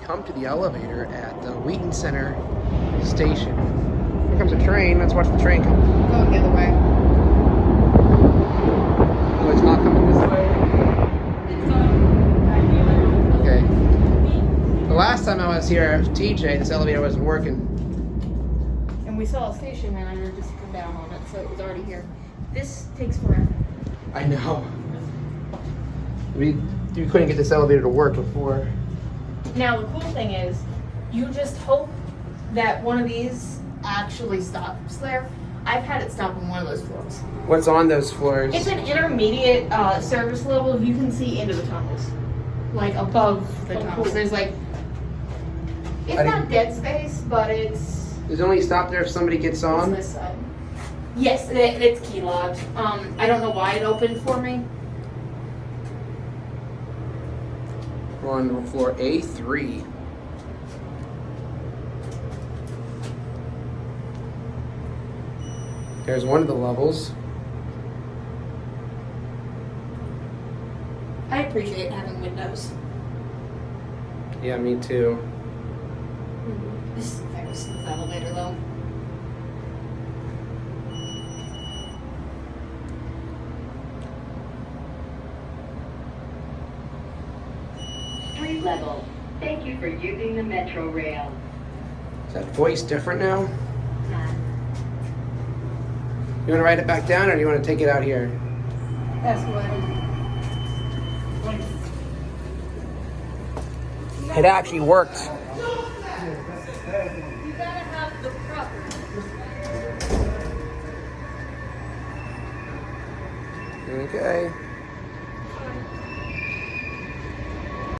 come to the elevator at the Wheaton Center station. Here comes a train. Let's watch the train come. Going the other way. Oh, it's not coming this way? Okay. The last time I was here, TJ, this elevator wasn't working. And we saw a station manager just come down on it, so it was already here. This takes forever. I know. We couldn't get this elevator to work before. Now the cool thing is, you just hope that one of these actually stops there. I've had it stop on one of those floors. What's on those floors? It's an intermediate service level. You can see into the tunnels, like above the tunnels. Cool. There's like, it's not dead space, but it's. Does it only stop there if somebody gets on? This side. Yes, it's key logged. I don't know why it opened for me. We're on floor A3. There's one of the levels. I appreciate having windows. Yeah, me too. This is a very smooth elevator though. Street level. Thank you for using the Metro Rail. Is that voice different now? Nah. You want to write it back down or do you want to take it out here? That's what It actually worked. you gotta have the proper. Okay.